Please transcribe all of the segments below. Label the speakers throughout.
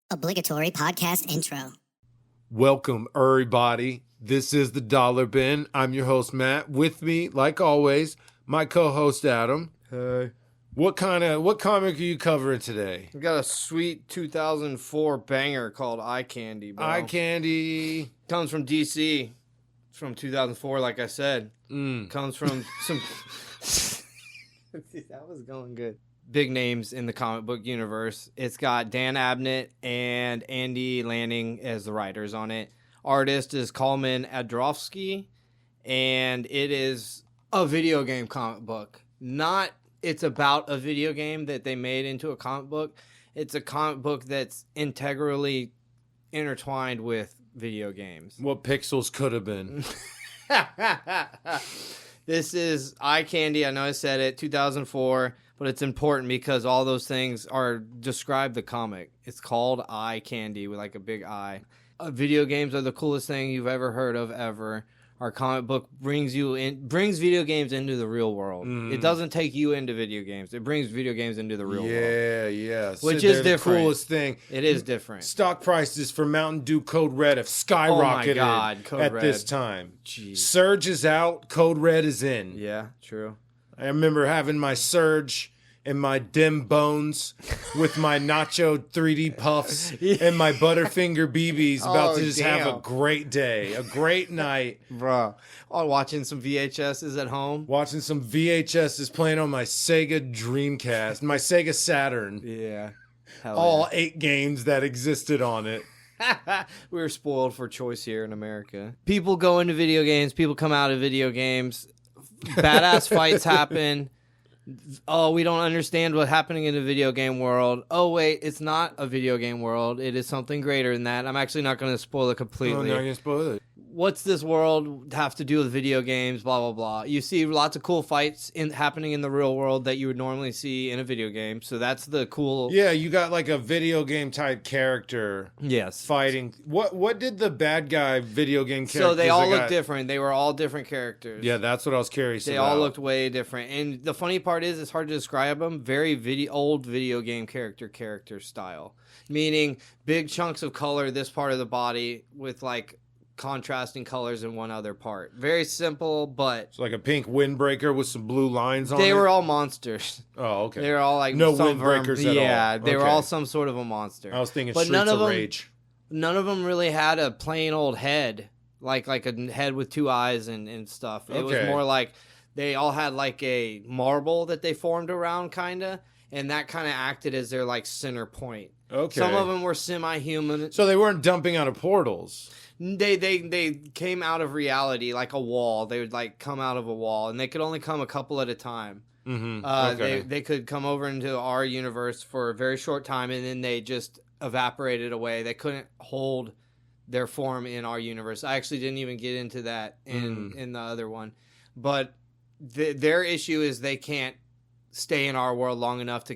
Speaker 1: Obligatory podcast intro.
Speaker 2: Welcome, everybody. This is the Dollar Bin. I'm your host, Matt. With me, like always, my co-host, Adam.
Speaker 3: Hey.
Speaker 2: What comic are you covering today?
Speaker 3: We got a sweet 2004 banger called Eye Candy, bro.
Speaker 2: Eye Candy.
Speaker 3: Comes from DC. It's from 2004, like I said. Comes from some... That was going good. Big names in the comic book universe. It's got Dan Abnett and Andy Lanning as the writers on it. Artist is Coleman Adrofsky, and it is a video game comic book. It's about a video game that they made into a comic book. It's a comic book that's integrally intertwined with video games.
Speaker 2: What pixels could have been.
Speaker 3: This is Eye Candy. I know I said it, 2004, but it's important because all those things describe the comic. It's called Eye Candy with like a big eye. Video games are the coolest thing you've ever heard of ever. Our comic book brings video games into the real world. It doesn't take you into video games. It brings video games into the real world.
Speaker 2: Yeah.
Speaker 3: Which is different.
Speaker 2: The coolest thing.
Speaker 3: It is different.
Speaker 2: Stock prices for Mountain Dew Code Red have skyrocketed at
Speaker 3: Red.
Speaker 2: this time.
Speaker 3: Jeez.
Speaker 2: Surge is out. Code Red is in.
Speaker 3: Yeah, true.
Speaker 2: I remember having my Surge and my dim bones with my nacho 3D puffs and my Butterfinger BBs about to just have a great day, a great night.
Speaker 3: Bro, watching some VHSs at home.
Speaker 2: Watching some VHSs playing on my Sega Dreamcast, my Sega Saturn.
Speaker 3: Yeah.
Speaker 2: All 8 games that existed on it.
Speaker 3: We were spoiled for choice here in America. People go into video games. People come out of video games. Badass fights happen. Oh, we don't understand what's happening in the video game world. Oh, wait, it's not a video game world. It is something greater than that. I'm actually not going to spoil it completely.
Speaker 2: I'm not going to spoil it.
Speaker 3: What's this world have to do with video games, blah, blah, blah. You see lots of cool fights happening in the real world that you would normally see in a video game. So that's the cool...
Speaker 2: Yeah, you got like a video game type character fighting. What did the bad guy video game character...
Speaker 3: So they all look different. They were all different characters.
Speaker 2: Yeah, that's what I was curious about.
Speaker 3: They all looked way different. And the funny part is it's hard to describe them. Very old video game character style. Meaning big chunks of color, this part of the body with like... contrasting colors in one other part. Very simple, but...
Speaker 2: It's like a pink windbreaker with some blue lines on it?
Speaker 3: They were all monsters.
Speaker 2: Oh, okay.
Speaker 3: They were all like...
Speaker 2: No windbreakers at all.
Speaker 3: Yeah, they were all some sort of a monster.
Speaker 2: I was thinking Streets of Rage.
Speaker 3: None of them really had a plain old head, like a head with 2 eyes and stuff. It was more like they all had like a marble that they formed around, kind of, and that kind of acted as their like center point.
Speaker 2: Okay.
Speaker 3: Some of them were semi-human.
Speaker 2: So they weren't dumping out of portals.
Speaker 3: They came out of reality like a wall. They would like come out of a wall, and they could only come a couple at a time.
Speaker 2: Mm-hmm.
Speaker 3: They could come over into our universe for a very short time, and then they just evaporated away. They couldn't hold their form in our universe. I actually didn't even get into that in the other one, but their issue is they can't stay in our world long enough to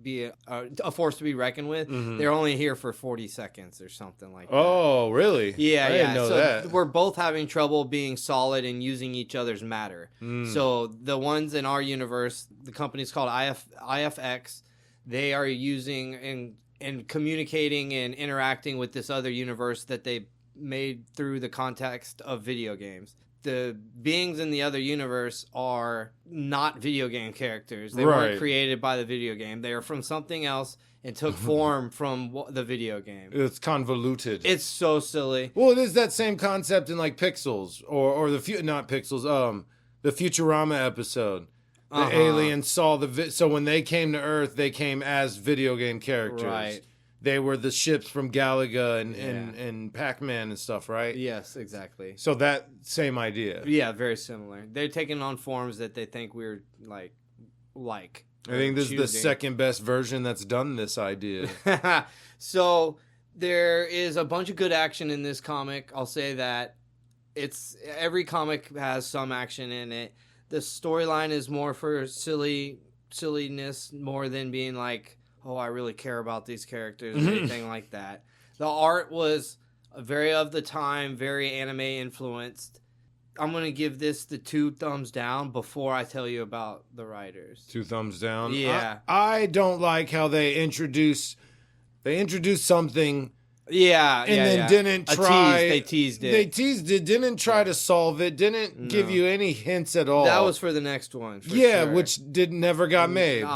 Speaker 3: be a force to be reckoned with. They're only here for 40 seconds or something like that.
Speaker 2: Oh, really?
Speaker 3: Yeah,
Speaker 2: I didn't know that.
Speaker 3: We're both having trouble being solid and using each other's matter. So the ones in our universe, the company's called IFX, they are using and communicating and interacting with this other universe that they made through the context of video games. The beings in the other universe are not video game characters. They weren't created by the video game. They are from something else and took form from the video game.
Speaker 2: It's convoluted.
Speaker 3: It's so silly.
Speaker 2: Well, it is that same concept in like Pixels or not Pixels. The Futurama episode. The aliens saw so when they came to Earth, they came as video game characters.
Speaker 3: Right.
Speaker 2: They were the ships from Galaga and Pac-Man and stuff, right?
Speaker 3: Yes, exactly.
Speaker 2: So that same idea.
Speaker 3: Yeah, very similar. They're taking on forms that they think we're like.
Speaker 2: I think this is the second best version that's done this idea.
Speaker 3: So there is a bunch of good action in this comic. I'll say that. Every comic has some action in it. The storyline is more for silliness more than being like, oh, I really care about these characters or anything like that. The art was very of the time, very anime influenced. I'm going to give this the 2 thumbs down before I tell you about the writers.
Speaker 2: 2 thumbs down?
Speaker 3: Yeah.
Speaker 2: I don't like how they introduce They introduced something.
Speaker 3: Yeah,
Speaker 2: and then didn't try.
Speaker 3: They teased it.
Speaker 2: They teased it. Didn't try to solve it. Didn't give you any hints at all.
Speaker 3: That was for the next one. Sure.
Speaker 2: Which never got made.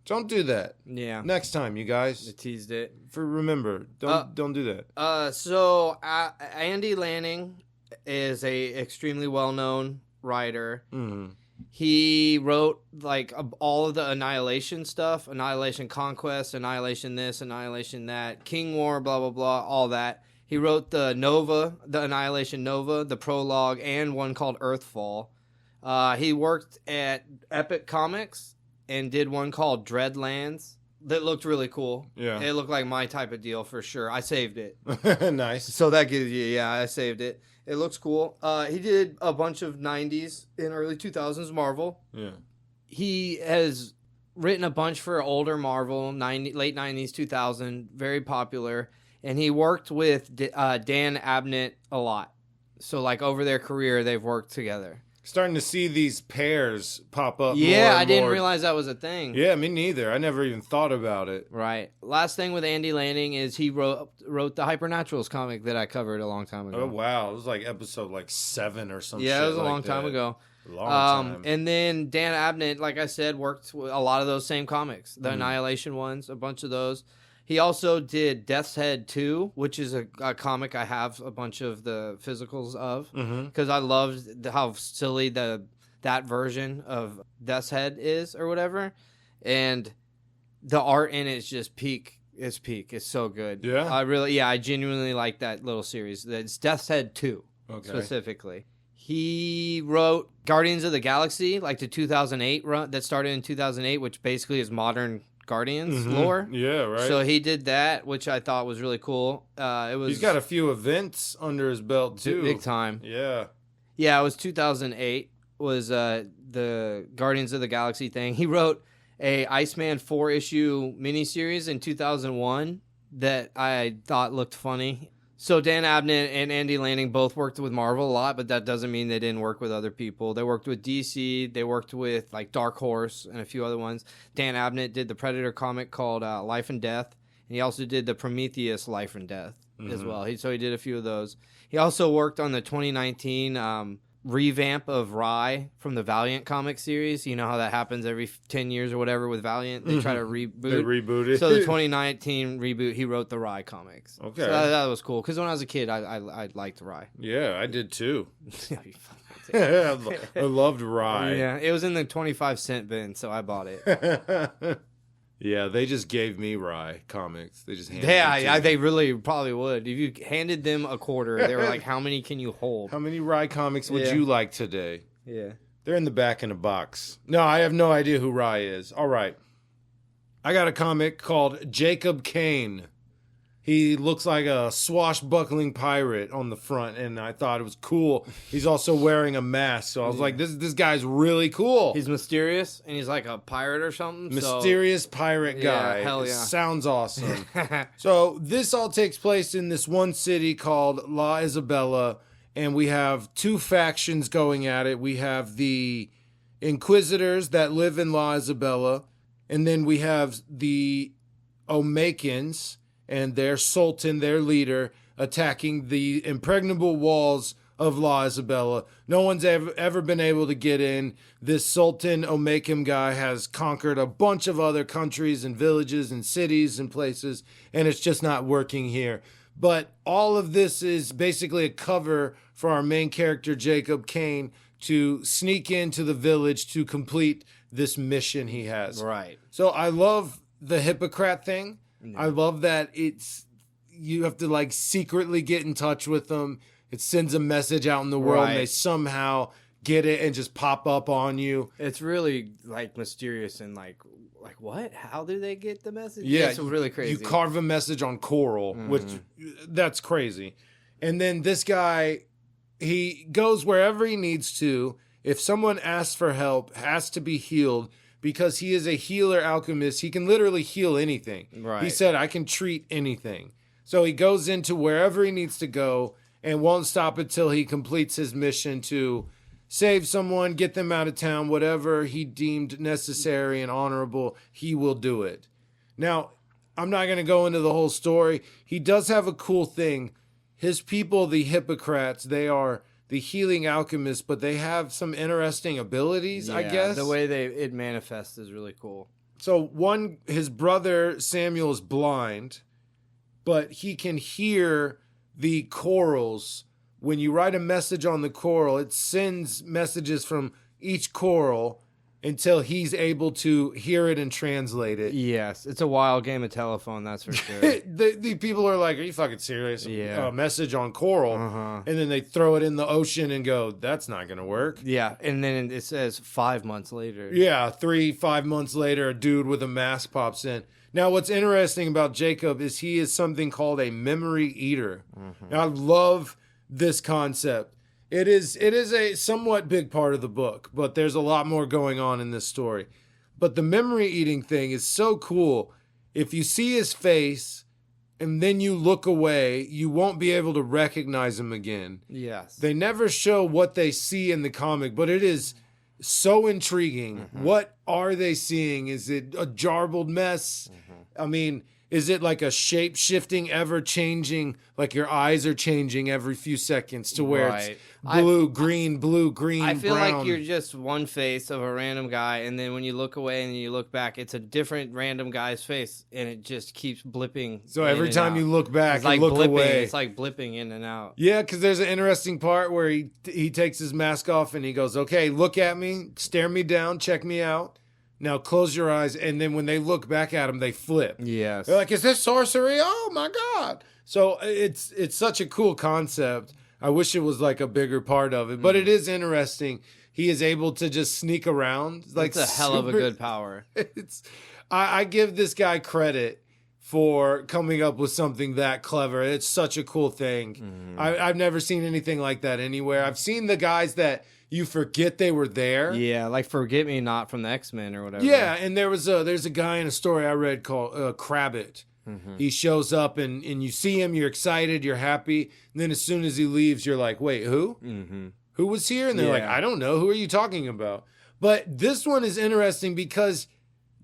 Speaker 2: Don't do that.
Speaker 3: Yeah.
Speaker 2: Next time, you guys.
Speaker 3: They teased it.
Speaker 2: Remember, don't do that.
Speaker 3: So Andy Lanning is a extremely well-known writer.
Speaker 2: Mm-hmm.
Speaker 3: He wrote like all of the Annihilation stuff, Annihilation Conquest, Annihilation this, Annihilation that, King War, blah, blah, blah, all that. He wrote the Nova, the Annihilation Nova, the prologue, and one called Earthfall. He worked at Epic Comics and did one called Dreadlands that looked really cool.
Speaker 2: Yeah.
Speaker 3: It looked like my type of deal for sure. I saved it.
Speaker 2: Nice.
Speaker 3: So that gives you, I saved it. It looks cool. He did a bunch of 90s and early 2000s Marvel.
Speaker 2: Yeah.
Speaker 3: He has written a bunch for older Marvel, late 90s, 2000, very popular. And he worked with Dan Abnett a lot. So, like, over their career, they've worked together.
Speaker 2: Starting to see these pairs pop up.
Speaker 3: Yeah,
Speaker 2: more
Speaker 3: I didn't
Speaker 2: more.
Speaker 3: realize that was a thing.
Speaker 2: Yeah, me neither. I never even thought about it.
Speaker 3: Right. Last thing with Andy Lanning is he wrote the Hypernaturals comic that I covered a long time ago.
Speaker 2: Oh, wow. It was like episode 7 or something.
Speaker 3: Yeah, it was a long time ago.
Speaker 2: Long time.
Speaker 3: And then Dan Abnett, like I said, worked with a lot of those same comics, the Annihilation ones, a bunch of those. He also did Death's Head 2, which is a comic I have a bunch of the physicals of because I loved how silly that version of Death's Head is or whatever. And the art in it is just peak. It's peak. It's so good.
Speaker 2: Yeah?
Speaker 3: I genuinely like that little series. It's Death's Head 2 specifically. He wrote Guardians of the Galaxy, like the 2008 run that started in 2008, which basically is modern Guardians lore.
Speaker 2: Yeah, right.
Speaker 3: So he did that, which I thought was really cool.
Speaker 2: He's got a few events under his belt too.
Speaker 3: Big time.
Speaker 2: Yeah.
Speaker 3: Yeah, it was 2008 was the Guardians of the Galaxy thing. He wrote a Iceman 4-issue miniseries in 2001 that I thought looked funny. So Dan Abnett and Andy Lanning both worked with Marvel a lot, but that doesn't mean they didn't work with other people. They worked with DC. They worked with like Dark Horse and a few other ones. Dan Abnett did the Predator comic called Life and Death, and he also did the Prometheus Life and Death as well. So he did a few of those. He also worked on the 2019 revamp of Rye from the Valiant comic series. You know how that happens every 10 years or whatever with Valiant. They try to reboot.
Speaker 2: They rebooted.
Speaker 3: So the 2019 reboot, he wrote the Rye comics.
Speaker 2: Okay.
Speaker 3: So that was cool. Because when I was a kid, I liked Rye.
Speaker 2: Yeah, I did too. I loved Rye.
Speaker 3: Yeah, it was in the 25-cent bin, so I bought it.
Speaker 2: Yeah, they just gave me Rye comics. They just handed it to me.
Speaker 3: They really probably would. If you handed them a quarter, they were like, how many can you hold?
Speaker 2: How many Rye comics would you like today?
Speaker 3: Yeah.
Speaker 2: They're in the back in a box. No, I have no idea who Rye is. All right. I got a comic called Jakob Kane. He looks like a swashbuckling pirate on the front, and I thought it was cool. He's also wearing a mask, so I was like, this guy's really cool.
Speaker 3: He's mysterious, and he's like a pirate or something.
Speaker 2: Mysterious pirate guy.
Speaker 3: Yeah, hell yeah.
Speaker 2: Sounds awesome. So this all takes place in this one city called La Isabella, and we have two factions going at it. We have the Inquisitors that live in La Isabella, and then we have the Omekans and their sultan, their leader, attacking the impregnable walls of La Isabella. No one's ever been able to get in. This Sultan Omekim guy has conquered a bunch of other countries and villages and cities and places, and it's just not working here. But all of this is basically a cover for our main character, Jakob Kane, to sneak into the village to complete this mission he has.
Speaker 3: Right.
Speaker 2: So I love the Hippocrat thing. I love that you have to like secretly get in touch with them. It sends a message out in the world and they somehow get it and just pop up on you.
Speaker 3: It's really like mysterious and like what? How do they get the message?
Speaker 2: Yeah,
Speaker 3: it's really crazy.
Speaker 2: You carve a message on coral, which that's crazy. And then this guy, he goes wherever he needs to. If someone asks for help, has to be healed. Because he is a healer alchemist, he can literally heal anything.
Speaker 3: Right.
Speaker 2: He said, I can treat anything. So he goes into wherever he needs to go and won't stop until he completes his mission to save someone, get them out of town, whatever he deemed necessary and honorable, he will do it. Now, I'm not going to go into the whole story. He does have a cool thing. His people, the Hippocrats, they are the healing alchemists, but they have some interesting abilities, I guess.
Speaker 3: The way it manifests is really cool.
Speaker 2: So his brother Samuel is blind, but he can hear the corals. When you write a message on the coral, it sends messages from each coral until he's able to hear it and translate it.
Speaker 3: Yes, it's a wild game of telephone, that's for sure.
Speaker 2: the people are like, are you fucking serious?
Speaker 3: Yeah.
Speaker 2: A message on coral. And then they throw it in the ocean and go, that's not going to work.
Speaker 3: Yeah, and then it says 5 months later.
Speaker 2: Yeah, 5 months later, a dude with a mask pops in. Now, what's interesting about Jacob is he is something called a memory eater. Now, I love this concept. It is a somewhat big part of the book, but there's a lot more going on in this story. But the memory eating thing is so cool. If you see his face and then you look away, you won't be able to recognize him again.
Speaker 3: Yes.
Speaker 2: They never show what they see in the comic, but it is so intriguing. What are they seeing? Is it a jarbled mess? I mean, is it like a shape-shifting, ever-changing, like your eyes are changing every few seconds to where it's blue, green,
Speaker 3: I feel
Speaker 2: brown.
Speaker 3: like you're just one face of a random guy, and then when you look away and you look back, it's a different random guy's face, and it just keeps blipping.
Speaker 2: So every time you look back
Speaker 3: it's like
Speaker 2: and look
Speaker 3: blipping.
Speaker 2: away.
Speaker 3: It's like blipping in and out.
Speaker 2: Yeah, because there's an interesting part where he takes his mask off and he goes, okay, look at me, stare me down, check me out. Now close your eyes, and then when they look back at him, they flip.
Speaker 3: Yes.
Speaker 2: They're like, is this sorcery? Oh, my God. So it's such a cool concept. I wish it was like a bigger part of it, but it is interesting. He is able to just sneak around. Like,
Speaker 3: it's a hell of a good power.
Speaker 2: I give this guy credit for coming up with something that clever. It's such a cool thing. I've never seen anything like that anywhere. I've seen the guys that you forget they were there.
Speaker 3: Yeah, like Forget Me Not from the X-Men or whatever.
Speaker 2: Yeah, and there's a guy in a story I read called Crabbit. He shows up and you see him, you're excited, you're happy, and then as soon as he leaves, you're like, wait, who? Who was here? And they're like, I don't know. Who are you talking about? But this one is interesting because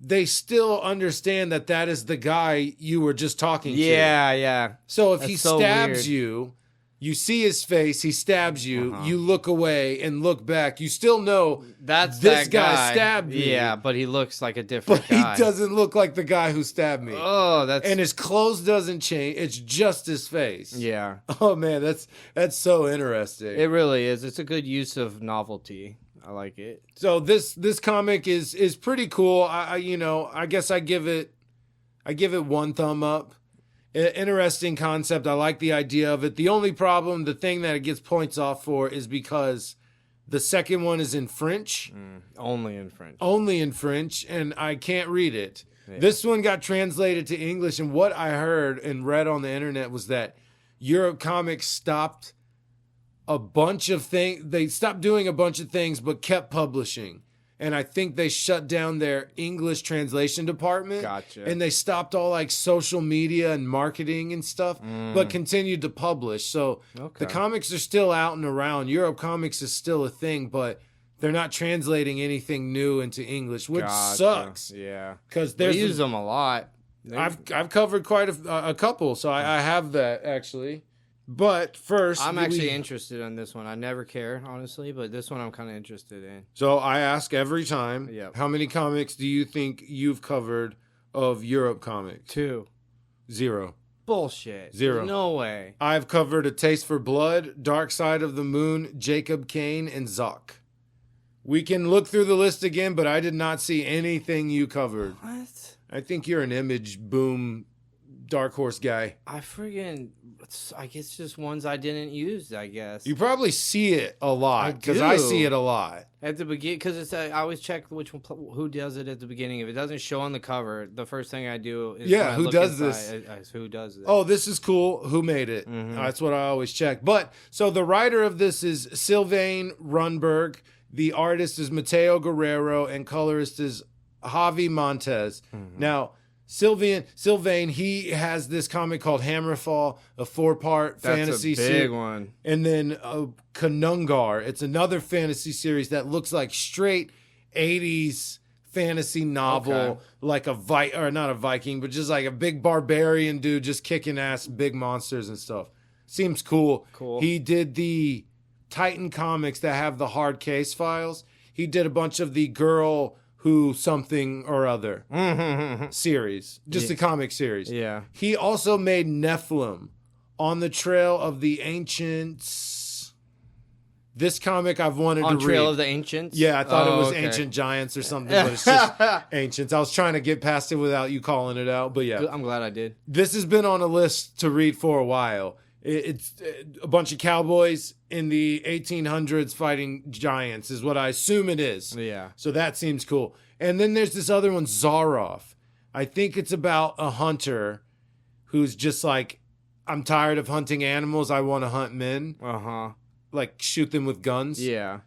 Speaker 2: they still understand that is the guy you were just talking to.
Speaker 3: Yeah.
Speaker 2: So if
Speaker 3: That's
Speaker 2: he
Speaker 3: so
Speaker 2: stabs
Speaker 3: weird.
Speaker 2: you, you see his face, he stabs you, you look away and look back, you still know
Speaker 3: That's
Speaker 2: this
Speaker 3: that
Speaker 2: guy stabbed me.
Speaker 3: Yeah, but he looks like a different
Speaker 2: But
Speaker 3: guy.
Speaker 2: he doesn't look like the guy who stabbed me.
Speaker 3: Oh, that's...
Speaker 2: And his clothes doesn't change. It's just his face.
Speaker 3: Yeah.
Speaker 2: Oh, man, that's so interesting.
Speaker 3: It really is. It's a good use of novelty. I like it.
Speaker 2: So this comic is pretty cool. I guess I give it 1 thumb up. Interesting concept. I like the idea of it. The only problem, the thing that it gets points off for, is because the second one is in French.
Speaker 3: Only in French.
Speaker 2: Only in French, and I can't read it.
Speaker 3: Yeah.
Speaker 2: This one got translated to English, and what I heard and read on the internet was that Europe Comics stopped a bunch of things. They stopped doing a bunch of things, but kept publishing. And I think they shut down their English translation department.
Speaker 3: Gotcha.
Speaker 2: And they stopped all like social media and marketing and stuff, but continued to publish. So the comics are still out and around. Europe Comics is still a thing, but they're not translating anything new into English, which sucks.
Speaker 3: Yeah.
Speaker 2: Because
Speaker 3: They use them a lot.
Speaker 2: I've covered quite a couple, so I have that actually. But first,
Speaker 3: I'm actually interested in this one. I never care, honestly, but this one I'm kind of interested in.
Speaker 2: So I ask every time,
Speaker 3: Yep.
Speaker 2: How many comics do you think you've covered of Europe Comics?
Speaker 3: 2.
Speaker 2: 0.
Speaker 3: Bullshit.
Speaker 2: 0.
Speaker 3: No way.
Speaker 2: I've covered A Taste for Blood, Dark Side of the Moon, Jakob Kane, and Zoc. We can look through the list again, but I did not see anything you covered.
Speaker 3: What?
Speaker 2: I think you're an Image Boom Dark Horse guy.
Speaker 3: I guess just ones I didn't use, I guess.
Speaker 2: You probably see it a lot because I see it a lot.
Speaker 3: At the beginning, because I always check who does it at the beginning. If it doesn't show on the cover, the first thing I do is
Speaker 2: who does this?
Speaker 3: Who does this?
Speaker 2: Oh, this is cool. Who made it? That's what I always check. But so the writer of this is Sylvain Runberg. The artist is Mateo Guerrero, and colorist is Javi Montes. Now, Sylvain, he has this comic called Hammerfall, a 4-part fantasy
Speaker 3: That's a big one.
Speaker 2: And then Kanungar. It's another fantasy series that looks like straight 80s fantasy novel,
Speaker 3: Okay.
Speaker 2: like or not a Viking, but just like a big barbarian dude just kicking ass, big monsters and stuff. Seems cool.
Speaker 3: Cool.
Speaker 2: He did the Titan comics that have the hard case files. He did a bunch of the Girl Who Something or Other series, just a comic series.
Speaker 3: Yeah.
Speaker 2: He also made Nephilim, On the Trail of the Ancients. This comic I've wanted to read.
Speaker 3: On Trail of the Ancients?
Speaker 2: Yeah, I thought it was
Speaker 3: okay.
Speaker 2: Ancient Giants or something, but it's just Ancients. I was trying to get past it without you calling it out, but yeah.
Speaker 3: I'm glad I did.
Speaker 2: This has been on a list to read for a while. It's a bunch of cowboys in the 1800s fighting giants is what I assume it is.
Speaker 3: Yeah.
Speaker 2: So that seems cool. And then there's this other one, Zaroff. I think it's about a hunter who's just like, I'm tired of hunting animals. I want to hunt men.
Speaker 3: Uh-huh.
Speaker 2: Like shoot them with guns.
Speaker 3: Yeah.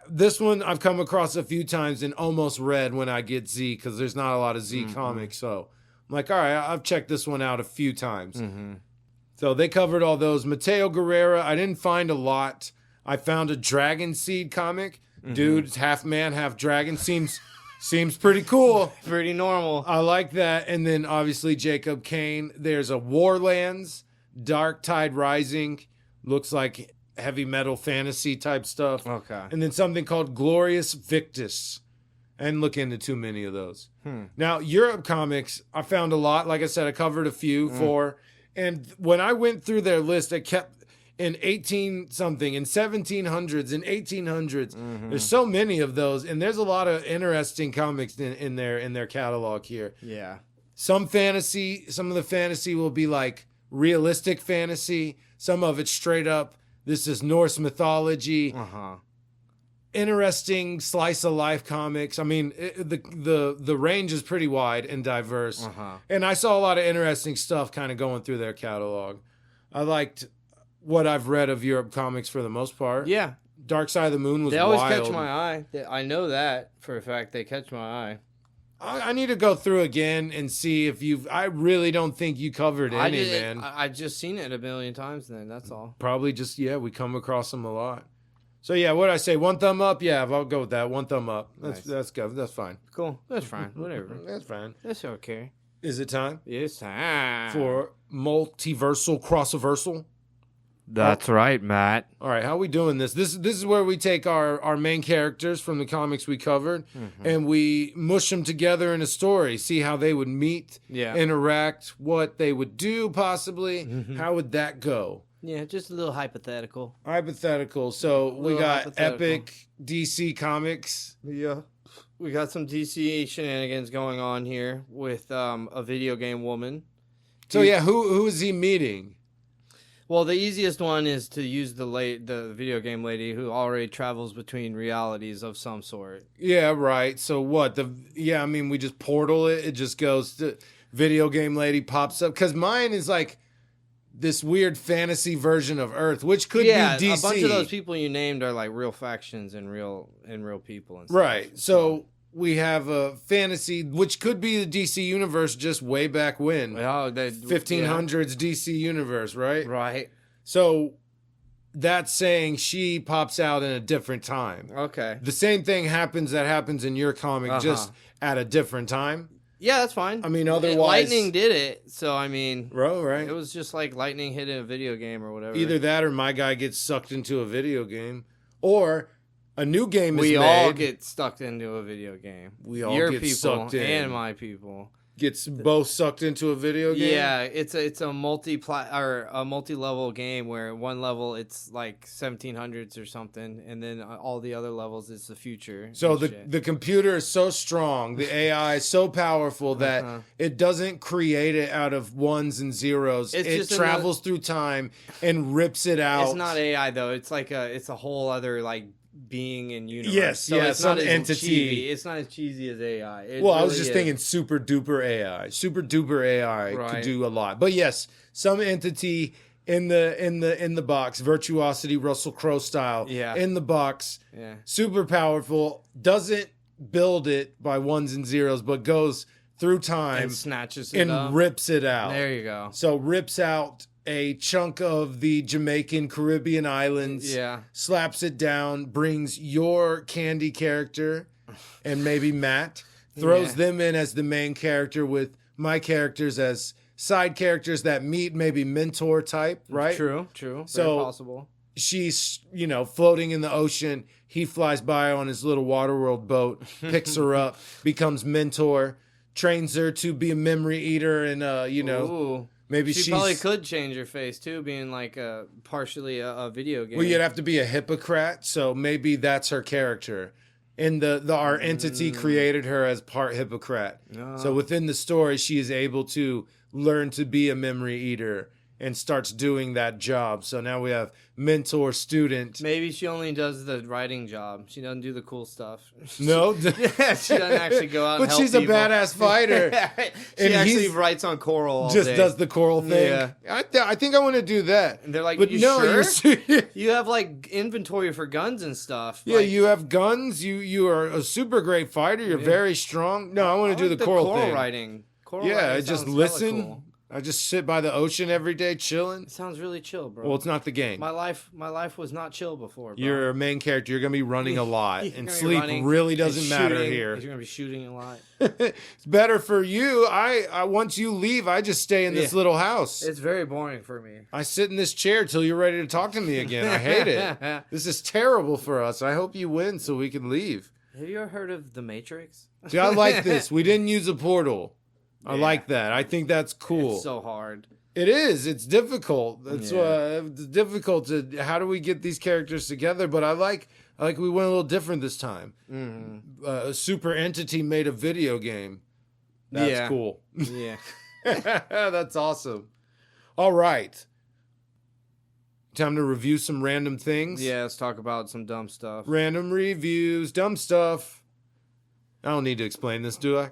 Speaker 2: This one I've come across a few times and almost read when I get Z because there's not a lot of Z comics. So I'm like, all right, I've checked this one out a few times.
Speaker 3: Mm-hmm.
Speaker 2: So they covered all those. Mateo Guerrera, I didn't find a lot. I found a Dragon Seed comic. Dude's half man, half dragon. Seems pretty cool.
Speaker 3: Pretty normal.
Speaker 2: I like that. And then obviously Jakob Kane. There's a Warlands, Dark Tide Rising. Looks like heavy metal fantasy type stuff.
Speaker 3: Okay.
Speaker 2: And then something called Glorious Victus. I didn't look into too many of those. Now, Europe comics, I found a lot. Like I said, I covered a few for. And when I went through their list, I kept in 18-something, in 1700s, in 1800s. There's so many of those. And there's a lot of interesting comics in their catalog here.
Speaker 3: Yeah.
Speaker 2: Some of the fantasy will be like realistic fantasy. Some of it straight up, this is Norse mythology.
Speaker 3: Uh-huh.
Speaker 2: Interesting slice of life comics. I mean, the range is pretty wide and diverse.
Speaker 3: Uh-huh.
Speaker 2: And I saw a lot of interesting stuff kind of going through their catalog. I liked what I've read of Europe comics for the most part.
Speaker 3: Yeah.
Speaker 2: Dark Side of the Moon was
Speaker 3: They always
Speaker 2: wild.
Speaker 3: catch my eye. I know that for a fact. They catch my eye.
Speaker 2: I need to go through again and see if I really don't think you covered any, man.
Speaker 3: I just seen it a million times then. That's all.
Speaker 2: Probably just, we come across them a lot. So yeah, what'd I say? 1 thumb up? Yeah, I'll go with that. 1 thumb up. That's good. That's fine.
Speaker 3: Cool. That's fine. Whatever.
Speaker 2: That's fine.
Speaker 3: That's okay.
Speaker 2: Is it time
Speaker 3: It's time.
Speaker 2: for multiversal crossoversal?
Speaker 3: That's right, Matt.
Speaker 2: All right, how are we doing this? This is where we take our main characters from the comics we covered and we mush them together in a story, see how they would meet, interact, what they would do possibly. How would that go?
Speaker 3: Yeah, just a little hypothetical.
Speaker 2: Hypothetical. So we got epic DC comics.
Speaker 3: Yeah. We got some DC shenanigans going on here with a video game woman.
Speaker 2: So yeah, who is he meeting?
Speaker 3: Well, the easiest one is to use the video game lady who already travels between realities of some sort.
Speaker 2: Yeah, right. So what? I mean, we just portal it. It just goes to video game lady pops up. Because mine is like this weird fantasy version of Earth, which could be DC.
Speaker 3: A bunch of those people you named are like real factions and real people and stuff.
Speaker 2: Right. So we have a fantasy, which could be the DC universe just way back when.
Speaker 3: Oh,
Speaker 2: 1500s DC universe, right?
Speaker 3: Right.
Speaker 2: So that's saying she pops out in a different time.
Speaker 3: Okay.
Speaker 2: The same thing happens in your comic, just at a different time.
Speaker 3: Yeah, that's fine.
Speaker 2: I mean, otherwise...
Speaker 3: Lightning did it, so I mean...
Speaker 2: Right.
Speaker 3: It was just like lightning hit a video game or whatever.
Speaker 2: Either that or my guy gets sucked into a video game. Or a new game is made.
Speaker 3: We all get stuck into a video game.
Speaker 2: We all
Speaker 3: Your
Speaker 2: get
Speaker 3: people
Speaker 2: sucked in.
Speaker 3: and my people.
Speaker 2: Gets both sucked into a video game?
Speaker 3: Yeah, it's a multi-level game where one level it's like 1700s or something, and then all the other levels it's the future.
Speaker 2: So the computer is so strong, the AI is so powerful that it doesn't create it out of ones and zeros. It travels through time and rips it out.
Speaker 3: It's not AI though. It's like it's a whole other like being in universe.
Speaker 2: Yes,
Speaker 3: so
Speaker 2: yeah,
Speaker 3: it's
Speaker 2: some
Speaker 3: not
Speaker 2: entity.
Speaker 3: Cheesy. It's not as cheesy as AI.
Speaker 2: I was just thinking super duper AI. Super duper AI could do a lot. But yes, some entity in the box, virtuosity, Russell Crowe style.
Speaker 3: Yeah.
Speaker 2: In the box.
Speaker 3: Yeah.
Speaker 2: Super powerful. Doesn't build it by ones and zeros, but goes through time
Speaker 3: and snatches it
Speaker 2: and
Speaker 3: up.
Speaker 2: rips it out.
Speaker 3: There you go.
Speaker 2: So rips out a chunk of the Jamaican Caribbean islands, slaps it down, brings your Candy character and maybe Matt. Throws
Speaker 3: Yeah.
Speaker 2: them in as the main character with my characters as side characters that meet, maybe mentor type, right?
Speaker 3: True.
Speaker 2: So-
Speaker 3: Very possible.
Speaker 2: She's, floating in the ocean. He flies by on his little Waterworld boat, picks her up, becomes mentor, trains her to be a memory eater, and,
Speaker 3: Ooh.
Speaker 2: maybe
Speaker 3: She
Speaker 2: she's...
Speaker 3: probably could change her face too, being like partially a video game.
Speaker 2: Well, you'd have to be a Hippocrat, so maybe that's her character. And our entity created her as part Hippocrat. So within the story, she is able to learn to be a memory eater and starts doing that job. So now we have mentor, student.
Speaker 3: Maybe she only does the writing job. She doesn't do the cool stuff.
Speaker 2: No,
Speaker 3: She doesn't actually go out and
Speaker 2: but
Speaker 3: help
Speaker 2: she's a
Speaker 3: people.
Speaker 2: badass fighter.
Speaker 3: She
Speaker 2: And
Speaker 3: actually
Speaker 2: he's-
Speaker 3: writes on Coral all
Speaker 2: Just
Speaker 3: day.
Speaker 2: does the coral thing.
Speaker 3: Yeah.
Speaker 2: I think I want to do that.
Speaker 3: And they're like,
Speaker 2: but
Speaker 3: you
Speaker 2: no,
Speaker 3: sure?
Speaker 2: you're
Speaker 3: You have like inventory for guns and stuff.
Speaker 2: yeah,
Speaker 3: Like,
Speaker 2: you have guns. You are a super great fighter. You're very strong. No, I want to do
Speaker 3: like
Speaker 2: the coral thing.
Speaker 3: writing. Coral
Speaker 2: Yeah,
Speaker 3: writing
Speaker 2: I just
Speaker 3: sounds hella
Speaker 2: listen.
Speaker 3: cool.
Speaker 2: I just sit by the ocean every day, chilling.
Speaker 3: It sounds really chill, bro.
Speaker 2: Well, it's not the game.
Speaker 3: my life was not chill before, bro.
Speaker 2: You're a main character. You're gonna be running a lot,
Speaker 3: You're
Speaker 2: and
Speaker 3: gonna be
Speaker 2: sleep
Speaker 3: running
Speaker 2: really
Speaker 3: and
Speaker 2: doesn't matter
Speaker 3: shooting.
Speaker 2: here.
Speaker 3: You're gonna be shooting a lot.
Speaker 2: It's better for you. I once you leave, I just stay in this
Speaker 3: Yeah.
Speaker 2: little house.
Speaker 3: It's very boring for me.
Speaker 2: I sit in this chair till you're ready to talk to me again. I hate it. This is terrible for us. I hope you win so we can leave.
Speaker 3: Have you ever heard of The Matrix?
Speaker 2: See, I like this. We didn't use a portal. I
Speaker 3: Yeah.
Speaker 2: like that. I think that's cool.
Speaker 3: It's so hard.
Speaker 2: It is. It's difficult. It's
Speaker 3: Yeah.
Speaker 2: difficult to. How do we get these characters together? But I like we went a little different this time.
Speaker 3: Mm-hmm.
Speaker 2: A super entity made a video game. That's
Speaker 3: Yeah.
Speaker 2: cool.
Speaker 3: Yeah.
Speaker 2: That's awesome. All right. Time to review some random things.
Speaker 3: Yeah, let's talk about some dumb stuff.
Speaker 2: Random reviews, dumb stuff. I don't need to explain this, do I?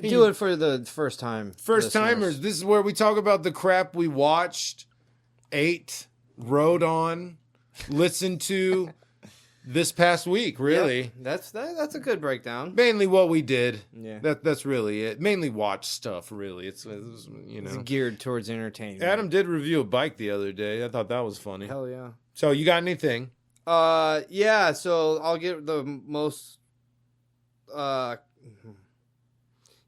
Speaker 3: Do it for the first time.
Speaker 2: First timers.
Speaker 3: listeners.
Speaker 2: This is where we talk about the crap we watched, ate, rode on, listened to this past week, really.
Speaker 3: Yeah, that's a good breakdown.
Speaker 2: Mainly what we did.
Speaker 3: Yeah.
Speaker 2: That's really it. Mainly watch stuff, really. It's
Speaker 3: It's geared towards entertainment.
Speaker 2: Adam did review a bike the other day. I thought that was funny.
Speaker 3: Hell yeah.
Speaker 2: So you got anything?
Speaker 3: Yeah, so I'll get the most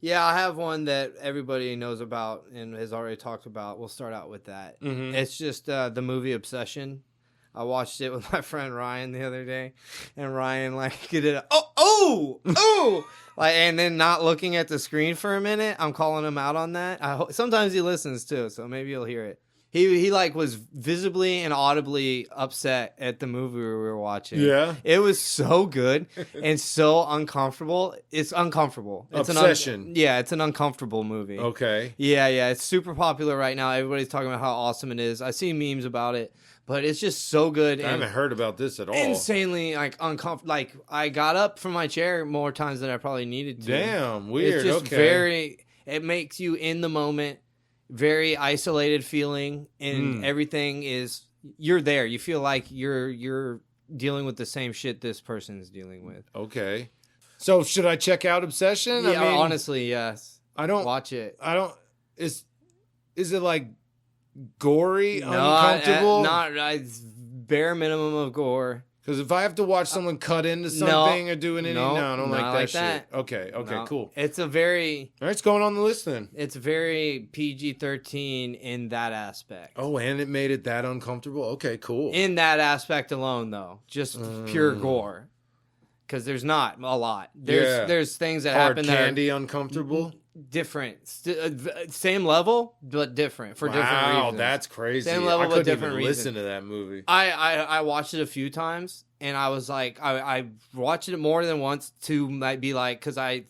Speaker 3: yeah, I have one that everybody knows about and has already talked about. We'll start out with that.
Speaker 2: Mm-hmm.
Speaker 3: It's just the movie Obsession. I watched it with my friend Ryan the other day, and Ryan did like, and then not looking at the screen for a minute. I'm calling him out on that. Sometimes he listens too, so maybe you'll hear it. He was visibly and audibly upset at the movie we were watching.
Speaker 2: Yeah.
Speaker 3: It was so good and so uncomfortable. It's uncomfortable. It's
Speaker 2: Obsession.
Speaker 3: It's an uncomfortable movie.
Speaker 2: Okay.
Speaker 3: Yeah. It's super popular right now. Everybody's talking about how awesome it is. I see memes about it, but it's just so good.
Speaker 2: I haven't heard about this at all.
Speaker 3: Insanely uncomfortable. Like, I got up from my chair more times than I probably needed to.
Speaker 2: Damn, weird.
Speaker 3: It's just
Speaker 2: okay.
Speaker 3: it makes you in the moment, very isolated feeling, and everything is, you're there. You feel like you're dealing with the same shit this person's dealing with.
Speaker 2: Okay. So should I check out Obsession?
Speaker 3: Yeah,
Speaker 2: I mean,
Speaker 3: honestly, yes.
Speaker 2: I don't
Speaker 3: Watch it.
Speaker 2: I don't. Is it like gory,
Speaker 3: No,
Speaker 2: uncomfortable?
Speaker 3: it's bare minimum of gore.
Speaker 2: Because if I have to watch someone cut into something or doing anything, no, I don't
Speaker 3: not
Speaker 2: like
Speaker 3: like
Speaker 2: that
Speaker 3: that.
Speaker 2: shit. Okay,
Speaker 3: No.
Speaker 2: cool.
Speaker 3: It's a very
Speaker 2: All right, it's going on the list then.
Speaker 3: It's very PG-13 in that aspect.
Speaker 2: Oh, and it made it that uncomfortable. Okay, cool.
Speaker 3: In that aspect alone, though, just pure gore, because there's not a lot. There's things that
Speaker 2: Hard
Speaker 3: happen
Speaker 2: candy, uncomfortable.
Speaker 3: that are different, same level but different for different reasons.
Speaker 2: Wow, that's crazy.
Speaker 3: Same level
Speaker 2: I
Speaker 3: but
Speaker 2: couldn't
Speaker 3: different
Speaker 2: even
Speaker 3: reasons.
Speaker 2: listen to that movie.
Speaker 3: I watched it a few times, and I was like, I watched it more than once to be like, because I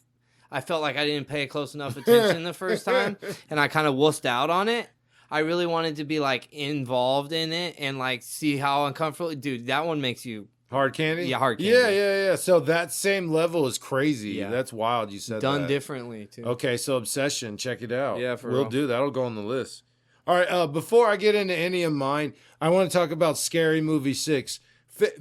Speaker 3: felt like I didn't pay close enough attention the first time, and I kind of wussed out on it. I really wanted to be like involved in it and like see how uncomfortable. Dude, that one makes you
Speaker 2: Hard candy?
Speaker 3: Yeah, hard candy.
Speaker 2: Yeah. So that same level is crazy.
Speaker 3: Yeah.
Speaker 2: That's wild you said
Speaker 3: done
Speaker 2: that.
Speaker 3: differently too.
Speaker 2: Okay, so Obsession, check it out.
Speaker 3: Yeah, for
Speaker 2: We'll
Speaker 3: real.
Speaker 2: do. That'll go on the list. All right, before I get into any of mine, I want to talk about Scary Movie 6.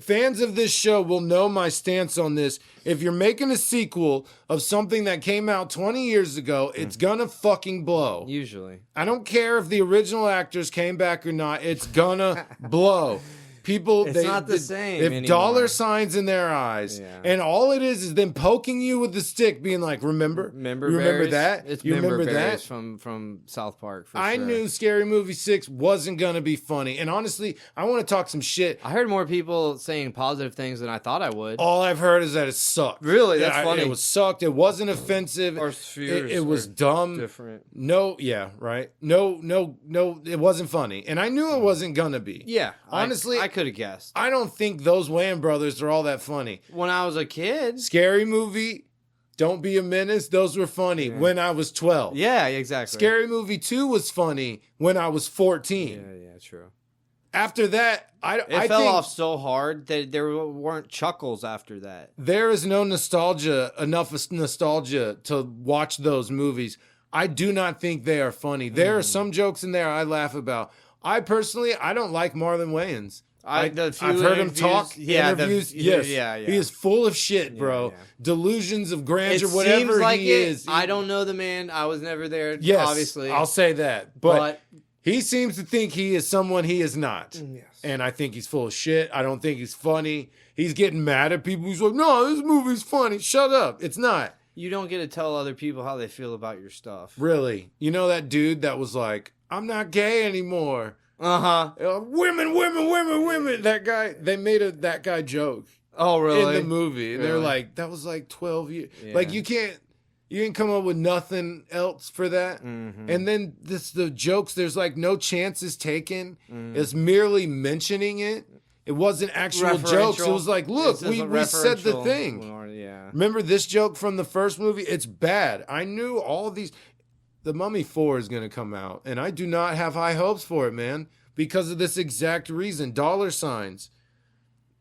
Speaker 2: Fans of this show will know my stance on this. If you're making a sequel of something that came out 20 years ago, it's gonna fucking blow.
Speaker 3: Usually.
Speaker 2: I don't care if the original actors came back or not, it's gonna blow. People,
Speaker 3: It's not the same
Speaker 2: If
Speaker 3: anymore.
Speaker 2: dollar signs in their eyes, and all it is them poking you with the stick, being like, "Remember
Speaker 3: Berries?
Speaker 2: that?
Speaker 3: It's
Speaker 2: you
Speaker 3: member
Speaker 2: remember
Speaker 3: berries
Speaker 2: that?"
Speaker 3: from South Park. For
Speaker 2: I
Speaker 3: sure.
Speaker 2: knew Scary Movie 6 wasn't gonna be funny, and honestly, I want to talk some shit.
Speaker 3: I heard more people saying positive things than I thought I would.
Speaker 2: All I've heard is that it sucked.
Speaker 3: Really? That's funny.
Speaker 2: It was sucked. It wasn't offensive.
Speaker 3: Or
Speaker 2: It was dumb.
Speaker 3: Different.
Speaker 2: No, yeah, right. No, it wasn't funny, and I knew it wasn't gonna be.
Speaker 3: Yeah,
Speaker 2: honestly,
Speaker 3: I could have guessed.
Speaker 2: I don't think those Wayans brothers are all that funny.
Speaker 3: When I was a kid.
Speaker 2: Scary Movie, Don't Be a Menace, those were funny when I was 12.
Speaker 3: Yeah, exactly.
Speaker 2: Scary Movie 2 was funny when I was 14.
Speaker 3: Yeah, true.
Speaker 2: After that, I
Speaker 3: fell
Speaker 2: think
Speaker 3: off so hard that there weren't chuckles after that.
Speaker 2: there is no enough nostalgia to watch those movies. I do not think they are funny. There are some jokes in there I laugh about. I personally, I don't like Marlon Wayans. I've heard him talk. Interviews. Yes. He is full of shit, bro.
Speaker 3: Yeah.
Speaker 2: Delusions of grandeur,
Speaker 3: It
Speaker 2: whatever
Speaker 3: seems like
Speaker 2: he
Speaker 3: it.
Speaker 2: is.
Speaker 3: I don't know the man. I was never there.
Speaker 2: Yes,
Speaker 3: Obviously,
Speaker 2: I'll say that. But he seems to think he is someone he is not.
Speaker 3: Yes.
Speaker 2: And I think he's full of shit. I don't think he's funny. He's getting mad at people. He's like, no, this movie's funny. Shut up. It's not.
Speaker 3: You don't get to tell other people how they feel about your stuff.
Speaker 2: Really. You know that dude that was like, I'm not gay anymore.
Speaker 3: Uh-huh.
Speaker 2: Women. That guy, they made that guy joke.
Speaker 3: Oh, really?
Speaker 2: In the movie. And they're like, that was like 12 years.
Speaker 3: Yeah.
Speaker 2: Like, you didn't come up with nothing else for that.
Speaker 3: Mm-hmm.
Speaker 2: And then the jokes, there's like no chances taken.
Speaker 3: Mm-hmm.
Speaker 2: It's merely mentioning it. It wasn't actual jokes. It was like, look, we said the thing.
Speaker 3: Yeah.
Speaker 2: Remember this joke from the first movie? It's bad. I knew all these. The Mummy 4 is going to come out, and I do not have high hopes for it, man, because of this exact reason. Dollar signs.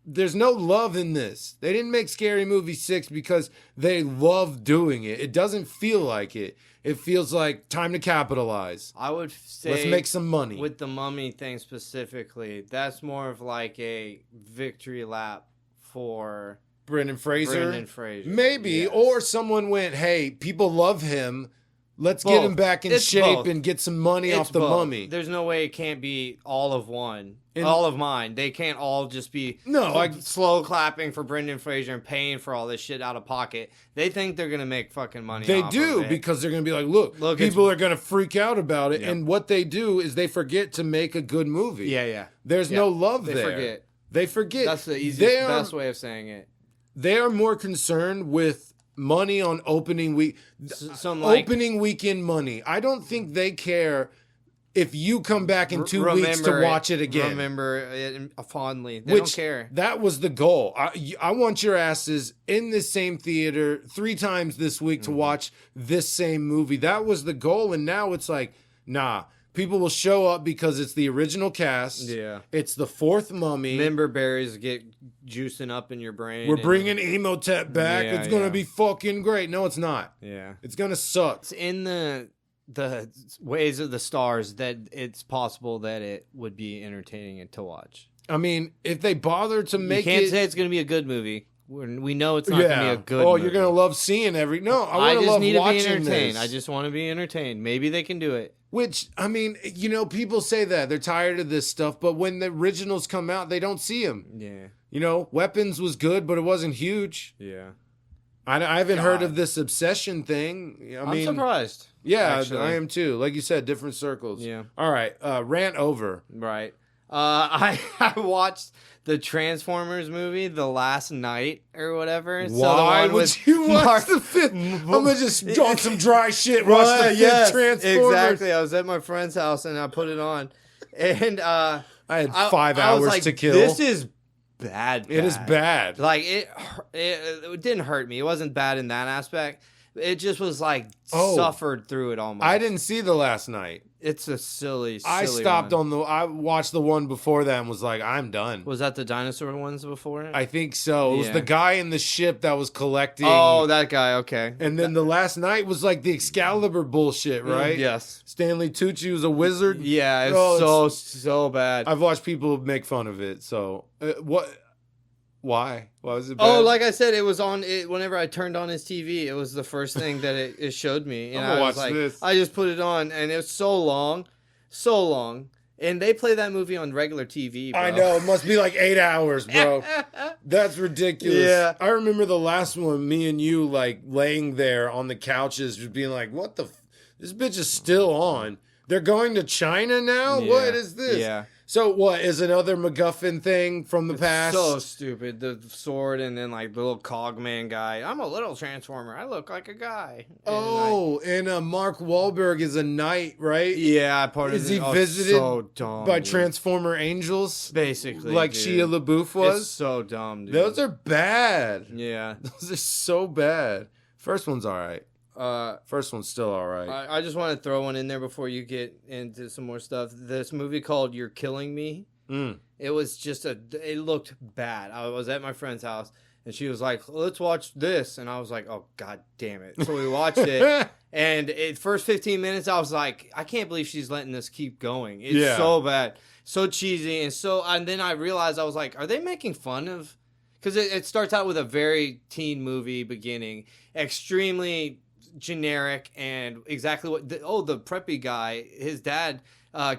Speaker 2: There's no love in this. They didn't make Scary Movie 6 because they love doing it. It doesn't feel like it. It feels like time to capitalize.
Speaker 3: I would say
Speaker 2: let's make some money.
Speaker 3: With the Mummy thing specifically, that's more of like a victory lap for
Speaker 2: Brendan Fraser. Maybe.
Speaker 3: Yes.
Speaker 2: Or someone went, hey, people love him. Let's get him back in shape and get some money off the Mummy.
Speaker 3: There's no way it can't be all of one.
Speaker 2: And
Speaker 3: all of mine. They can't all just be slow clapping for Brendan Fraser and paying for all this shit out of pocket. They think they're going to make fucking money
Speaker 2: They
Speaker 3: off
Speaker 2: do,
Speaker 3: of it.
Speaker 2: because they're going to be like, look people are going to freak out about it. Yep. And what they do is they forget to make a good movie.
Speaker 3: Yeah.
Speaker 2: There's no love there. They forget.
Speaker 3: That's the easiest, best way of saying it.
Speaker 2: They are more concerned with money on opening week, opening weekend money. I don't think they care if you come back in 2 weeks to watch it again.
Speaker 3: Remember it fondly. They don't care.
Speaker 2: That was the goal. I want your asses in this same theater 3 times this week to watch this same movie. That was the goal, and now it's like, nah. People will show up because it's the original cast.
Speaker 3: Yeah.
Speaker 2: It's the 4th Mummy.
Speaker 3: Member berries get juicing up in your brain.
Speaker 2: We're bringing Emotep back.
Speaker 3: Yeah,
Speaker 2: it's going to be fucking great. No, it's not.
Speaker 3: Yeah.
Speaker 2: It's going to suck.
Speaker 3: It's in the ways of the stars that it's possible that it would be entertaining to watch.
Speaker 2: I mean, if they bother to make it...
Speaker 3: You can't say it's going to be a good movie. We know it's not going to be a good movie.
Speaker 2: You're going to love seeing every... No,
Speaker 3: I
Speaker 2: want to love watching this.
Speaker 3: I just need to be entertained. I just want to be entertained. Maybe they can do it.
Speaker 2: Which, I mean, people say that. They're tired of this stuff, but when the originals come out, they don't see them.
Speaker 3: Yeah.
Speaker 2: Weapons was good, but it wasn't huge.
Speaker 3: Yeah.
Speaker 2: I haven't heard of this obsession thing.
Speaker 3: I'm surprised.
Speaker 2: Yeah,
Speaker 3: actually.
Speaker 2: I am too. Like you said, different circles.
Speaker 3: Yeah.
Speaker 2: All right, rant over.
Speaker 3: Right. I watched the Transformers movie the last night or whatever.
Speaker 2: Why would you watch the 5th? I'm gonna just on some dry shit. Watch the 5th Transformers.
Speaker 3: Exactly. I was at my friend's house and I put it on, and I
Speaker 2: had 5 hours to kill.
Speaker 3: This is bad.
Speaker 2: It is bad.
Speaker 3: Like it didn't hurt me. It wasn't bad in that aspect. It just was like suffered through it almost.
Speaker 2: I didn't see the last night.
Speaker 3: It's a silly
Speaker 2: I stopped
Speaker 3: one.
Speaker 2: I watched the one before that and was like, I'm done.
Speaker 3: Was that the dinosaur ones before it?
Speaker 2: I think so. It was the guy in the ship that was collecting.
Speaker 3: Oh, that guy. Okay.
Speaker 2: And then the last night was like the Excalibur bullshit, right?
Speaker 3: Yes.
Speaker 2: Stanley Tucci was a wizard.
Speaker 3: Yeah, it's so bad.
Speaker 2: I've watched people make fun of it. So what? Why? Why was it bad?
Speaker 3: Oh, like I said, it was on it whenever I turned on his TV. It was the first thing that it showed me. And I was like, I just put it on, and it was so long. And they play that movie on regular TV, bro.
Speaker 2: I know. It must be like 8 hours, bro. That's ridiculous.
Speaker 3: Yeah.
Speaker 2: I remember the last one, me and you, like, laying there on the couches, just being like, what the... This bitch is still on. They're going to China now?
Speaker 3: Yeah.
Speaker 2: What is this?
Speaker 3: Yeah.
Speaker 2: So what, is another MacGuffin thing from the past?
Speaker 3: So stupid. The sword and then like the little cogman guy. I'm a little transformer. I look like a guy.
Speaker 2: And Mark Wahlberg is a knight, right?
Speaker 3: Yeah, part of
Speaker 2: Is he visited
Speaker 3: so dumb,
Speaker 2: by
Speaker 3: dude.
Speaker 2: Transformer angels?
Speaker 3: Basically,
Speaker 2: Like
Speaker 3: dude.
Speaker 2: Shia LaBeouf was?
Speaker 3: It's so dumb, dude.
Speaker 2: Those are bad.
Speaker 3: Yeah.
Speaker 2: Those are so bad. First one's all right.
Speaker 3: Uh,
Speaker 2: First one's still all right.
Speaker 3: I just want to throw one in there before you get into some more stuff. This movie called You're Killing Me. It was just it looked bad. I was at my friend's house and she was like, let's watch this. And I was like, oh, God damn it. So we watched it. And first 15 minutes, I was like, I can't believe she's letting this keep going. It's so bad. So cheesy. And then I realized, I was like, are they making fun of? Because it starts out with a very teen movie beginning. Extremely generic and exactly what the preppy guy, his dad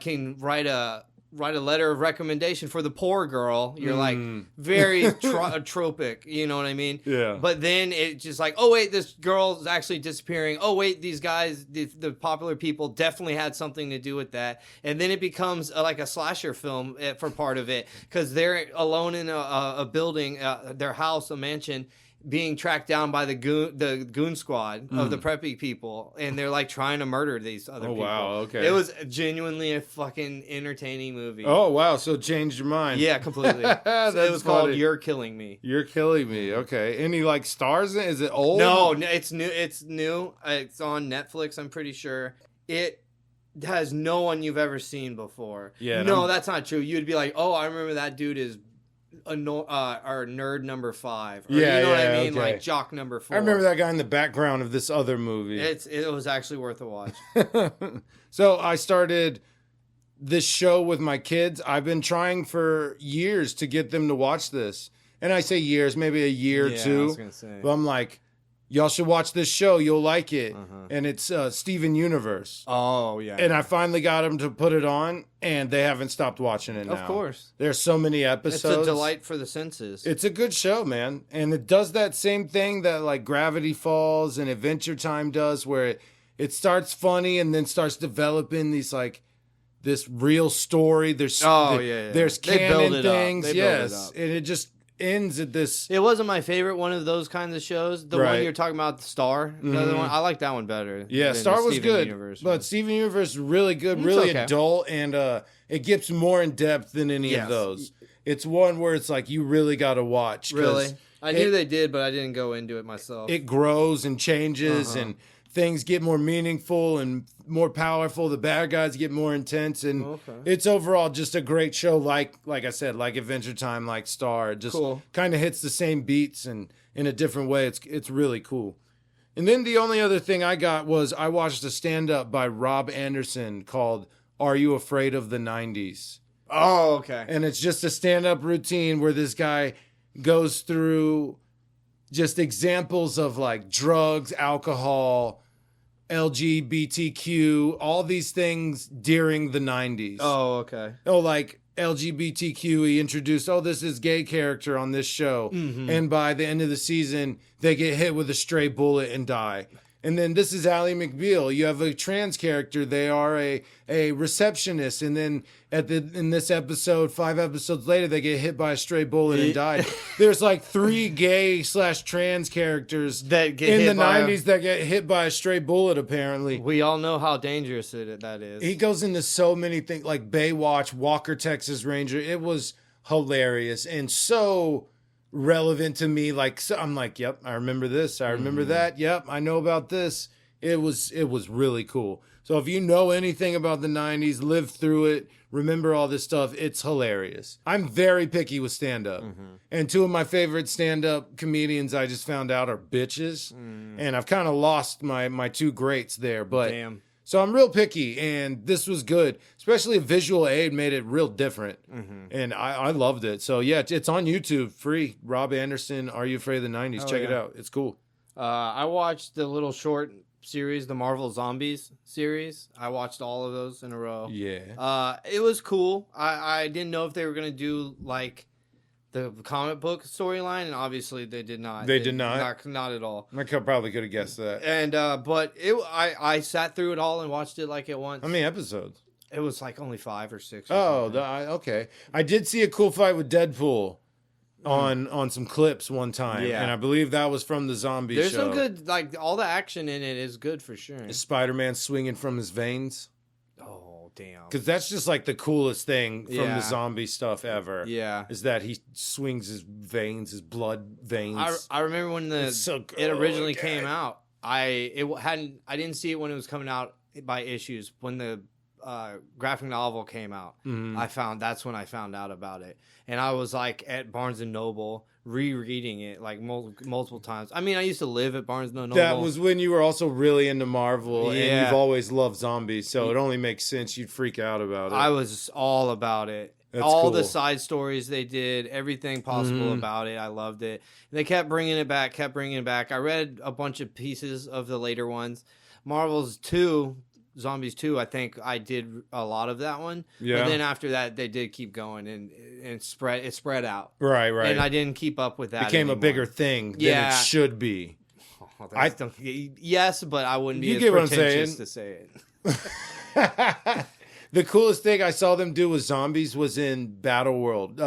Speaker 3: can write a letter of recommendation for the poor girl. You're like very tropic, you know what I mean?
Speaker 2: Yeah.
Speaker 3: But then it just like, oh wait, this girl's actually disappearing. Oh wait, these guys, the popular people definitely had something to do with that. And then it becomes like a slasher film for part of it because they're alone in a building, their house, a mansion, being tracked down by the goon squad of the preppy people, and they're like trying to murder these other people.
Speaker 2: Wow, okay.
Speaker 3: It was genuinely a fucking entertaining movie.
Speaker 2: Oh, wow, so it changed your mind.
Speaker 3: Yeah, completely. So it was called You're Killing Me.
Speaker 2: You're Killing Me, okay. Any, like, stars in it? Is it old?
Speaker 3: No, it's new. It's new. It's on Netflix, I'm pretty sure. It has no one you've ever seen before.
Speaker 2: Yeah.
Speaker 3: No, that's not true. You'd be like, oh, I remember that dude is our nerd number 5. Or,
Speaker 2: Yeah,
Speaker 3: you know what I
Speaker 2: yeah,
Speaker 3: mean?
Speaker 2: okay.
Speaker 3: Like jock number 4.
Speaker 2: I remember that guy in the background of this other movie.
Speaker 3: It was actually worth a watch.
Speaker 2: So I started this show with my kids. I've been trying for years to get them to watch this. And I say years, maybe a year or two.
Speaker 3: I was gonna say.
Speaker 2: But I'm like, y'all should watch this show. You'll like it. And it's Steven Universe.
Speaker 3: Oh, yeah.
Speaker 2: And I finally got them to put it on, and they haven't stopped watching it now.
Speaker 3: Of course.
Speaker 2: There's so many
Speaker 3: It's
Speaker 2: episodes.
Speaker 3: a delight for the senses.
Speaker 2: It's a good show, man. And it does that same thing that like Gravity Falls and Adventure Time does, where it starts funny and then starts developing these like this real story. There's there's
Speaker 3: They build
Speaker 2: canon
Speaker 3: it up.
Speaker 2: things.
Speaker 3: They build it
Speaker 2: Yes.
Speaker 3: up.
Speaker 2: And it just ends at this.
Speaker 3: It wasn't my favorite one of those kinds of shows. The
Speaker 2: Right.
Speaker 3: one you're talking about, the Star. The other one, I like that one better.
Speaker 2: Yeah,
Speaker 3: than
Speaker 2: Star
Speaker 3: the
Speaker 2: was
Speaker 3: Steven
Speaker 2: good,
Speaker 3: Universe
Speaker 2: but
Speaker 3: one.
Speaker 2: Steven Universe is really good,
Speaker 3: It's
Speaker 2: really
Speaker 3: okay.
Speaker 2: adult, and it gets more in depth than any
Speaker 3: Yes.
Speaker 2: of those. It's one where it's like you really got to watch. 'cause
Speaker 3: Really? I knew
Speaker 2: it-
Speaker 3: they did, but I didn't go into it myself.
Speaker 2: It grows and changes, and things get more meaningful and more powerful. The bad guys get more intense, and it's overall just a great show. Like I said, like Adventure Time, like Star. It just
Speaker 3: Cool.
Speaker 2: kind of hits the same beats and in a different way. It's really cool. And then the only other thing I got was I watched a stand-up by Rob Anderson called "Are You Afraid of the 90s?"
Speaker 3: Oh, okay.
Speaker 2: And it's just a stand-up routine where this guy goes through just examples of like drugs, alcohol, LGBTQ, all these things during the 90s.
Speaker 3: Oh, okay.
Speaker 2: Oh, like LGBTQ, he introduced, this is gay character on this show. And by the end of the season, they get hit with a stray bullet and die. And then this is Ally McBeal. You have a trans character. They are a receptionist. And then in this episode, 5 episodes later, they get hit by a stray bullet and died. There's like 3 gay/trans characters
Speaker 3: That get
Speaker 2: in
Speaker 3: hit
Speaker 2: the
Speaker 3: by
Speaker 2: 90s that get hit by a stray bullet, apparently.
Speaker 3: We all know how dangerous that is.
Speaker 2: He goes into so many things like Baywatch, Walker, Texas Ranger. It was hilarious and so relevant to me. Like, so I'm like, yep, I remember this. I remember that. Yep, I know about this. It was really cool. So if you know anything about the 90s, lived through it, remember all this stuff, it's hilarious. I'm very picky with stand-up. And 2 of my favorite stand-up comedians I just found out are bitches. And I've kind of lost my 2 greats there. But
Speaker 3: Damn.
Speaker 2: so I'm real picky, and this was good. Especially visual aid made it real different. And I loved it. So yeah, it's on YouTube, free. Rob Anderson, Are You Afraid of the 90s? Check it out. It's cool.
Speaker 3: I watched the little short series, the Marvel Zombies series. I watched all of those in a row.
Speaker 2: Yeah.
Speaker 3: It was cool. I didn't know if they were gonna do like the comic book storyline, and obviously they did not.
Speaker 2: They did not?
Speaker 3: Not at all.
Speaker 2: Probably could have guessed that.
Speaker 3: And but I sat through it all and watched it like at once.
Speaker 2: How many episodes?
Speaker 3: It was like only 5 or 6.
Speaker 2: Okay. I did see a cool fight with Deadpool on some clips one time, and I believe that was from the zombie show.
Speaker 3: There's some good, like all the action in it is good for sure.
Speaker 2: Is Spider-Man swinging from his veins?
Speaker 3: Oh damn!
Speaker 2: Because that's just like the coolest thing from the zombie stuff ever.
Speaker 3: Yeah,
Speaker 2: is that he swings his veins, his blood veins.
Speaker 3: I remember when it originally came out. I didn't see it when it was coming out by issues. When the graphic novel came out, that's when I found out about it, and I was like at Barnes and Noble rereading it like multiple times. I mean, I used to live at Barnes and Noble.
Speaker 2: That was when you were also really into Marvel, and you've always loved zombies, so it only makes sense you'd freak out about it.
Speaker 3: I was all about it.
Speaker 2: That's
Speaker 3: all
Speaker 2: cool.
Speaker 3: the side stories they did, everything possible about it. I loved it. They kept bringing it back. I read a bunch of pieces of the later ones. Marvel's Zombies 2, I think I did a lot of that one. Yeah. But then after that, they did keep going and it spread out.
Speaker 2: Right.
Speaker 3: And I didn't keep up with that.
Speaker 2: It became a bigger thing than it should be.
Speaker 3: Yes, but I wouldn't be
Speaker 2: as
Speaker 3: pretentious to say
Speaker 2: it. The coolest thing I saw them do with zombies was in Battle World.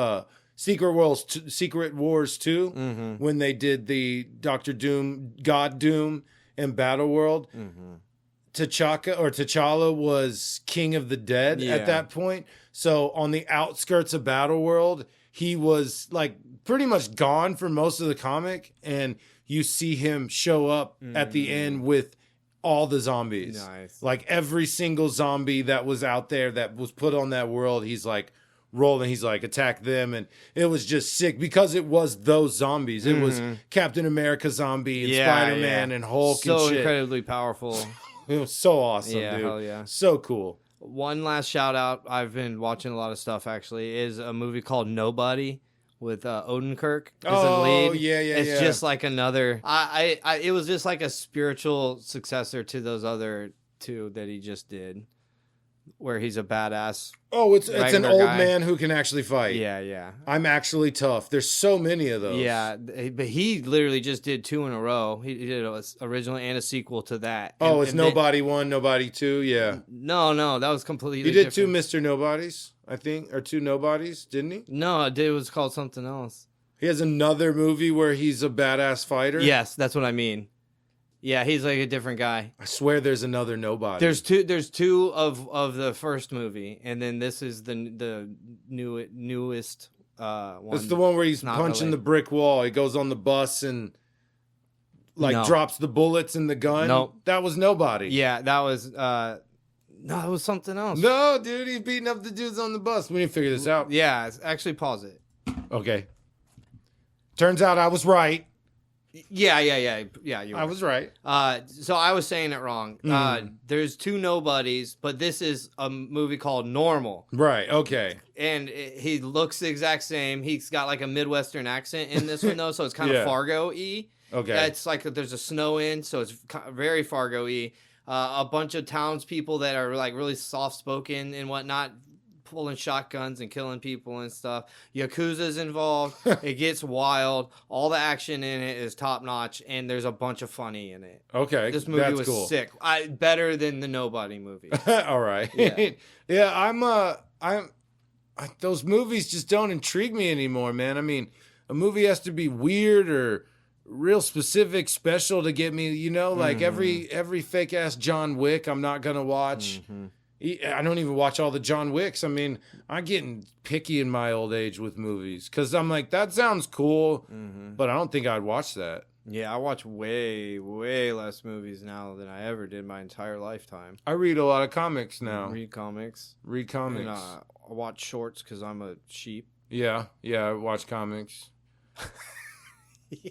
Speaker 2: Secret Wars 2, when they did the Doctor Doom, God Doom, and Battle World. T'Challa was King of the Dead at that point. So on the outskirts of Battle World, he was like pretty much gone for most of the comic, and you see him show up at the end with all the zombies.
Speaker 3: Nice.
Speaker 2: Like every single zombie that was out there that was put on that world, he's like rolling, he's like attack them, and it was just sick because it was those zombies. It was Captain America zombie and Spider-Man and Hulk and shit.
Speaker 3: So incredibly powerful.
Speaker 2: It was so awesome, dude.
Speaker 3: Hell yeah.
Speaker 2: So cool.
Speaker 3: One last shout out. I've been watching a lot of stuff actually. Is a movie called Nobody with Odenkirk as the lead. It's just like another. It was just like a spiritual successor to those other two that he just did, where he's a badass.
Speaker 2: Oh, it's an old man who can actually fight.
Speaker 3: Yeah.
Speaker 2: I'm actually tough. There's so many of those.
Speaker 3: Yeah, but he literally just did 2 in a row. He did an original and a sequel to that.
Speaker 2: It's Nobody 1, Nobody 2, yeah.
Speaker 3: No, that was completely
Speaker 2: He did
Speaker 3: different.
Speaker 2: 2 Mr. Nobodies, I think, or 2 Nobodies, didn't he?
Speaker 3: No, it was called something else.
Speaker 2: He has another movie where he's a badass fighter?
Speaker 3: Yes, that's what I mean. Yeah, he's like a different guy.
Speaker 2: I swear there's another Nobody.
Speaker 3: There's two of the first movie, and then this is the newest one.
Speaker 2: It's the one where he's punching the brick wall. He goes on the bus and drops the bullets in the gun.
Speaker 3: Nope.
Speaker 2: That was Nobody.
Speaker 3: Yeah, that was no, it was something else.
Speaker 2: No, dude, he's beating up the dudes on the bus. We need to figure this out.
Speaker 3: Yeah, actually pause it.
Speaker 2: Okay. Turns out I was right.
Speaker 3: Yeah.
Speaker 2: I was right.
Speaker 3: So I was saying it wrong. There's 2 Nobodies, but this is a movie called Normal.
Speaker 2: Right. Okay.
Speaker 3: And he looks the exact same. He's got like a Midwestern accent in this one though, so it's kind of Fargo-y.
Speaker 2: Okay.
Speaker 3: It's like there's a snow in, so it's very Fargo-y. A bunch of townspeople that are like really soft-spoken and whatnot, pulling shotguns and killing people and stuff. Yakuza's involved. It gets wild. All the action in it is top notch, and there's a bunch of funny in it.
Speaker 2: Okay,
Speaker 3: this movie was cool. Sick. Better than the Nobody movie.
Speaker 2: All right. Yeah. Those movies just don't intrigue me anymore, man. I mean, a movie has to be weird or real specific, special to get me. Like every fake ass John Wick, I'm not gonna watch. I don't even watch all the John Wicks. I mean, I'm getting picky in my old age with movies because I'm like, that sounds cool, but I don't think I'd watch that.
Speaker 3: Yeah, I watch way, way less movies now than I ever did my entire lifetime.
Speaker 2: I read a lot of comics now.
Speaker 3: Read comics.
Speaker 2: And,
Speaker 3: I watch shorts because I'm a sheep.
Speaker 2: Yeah, I watch comics.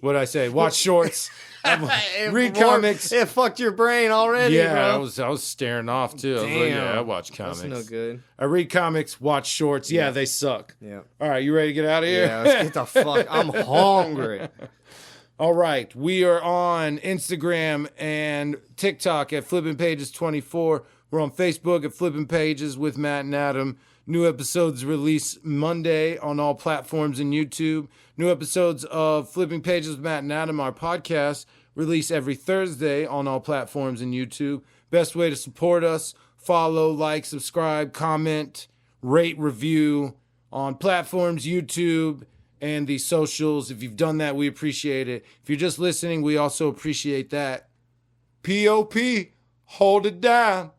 Speaker 2: What'd I say? Watch shorts. Read comics.
Speaker 3: It fucked your brain already,
Speaker 2: yeah,
Speaker 3: bro.
Speaker 2: I was staring off, too. I was like, I watch comics.
Speaker 3: That's no good.
Speaker 2: I read comics, watch shorts. Yeah, they suck.
Speaker 3: Yeah.
Speaker 2: All right, you ready to get out of here?
Speaker 3: Yeah, let's get the fuck. I'm hungry.
Speaker 2: All right. We are on Instagram and TikTok at Flipping Pages 24. We're on Facebook at Flipping Pages with Matt and Adam. New episodes release Monday on all platforms and YouTube. New episodes of Flipping Pages with Matt and Adam, our podcast, release every Thursday on all platforms and YouTube. Best way to support us, follow, like, subscribe, comment, rate, review on platforms, YouTube, and the socials. If you've done that, we appreciate it. If you're just listening, we also appreciate that. P.O.P. Hold it down.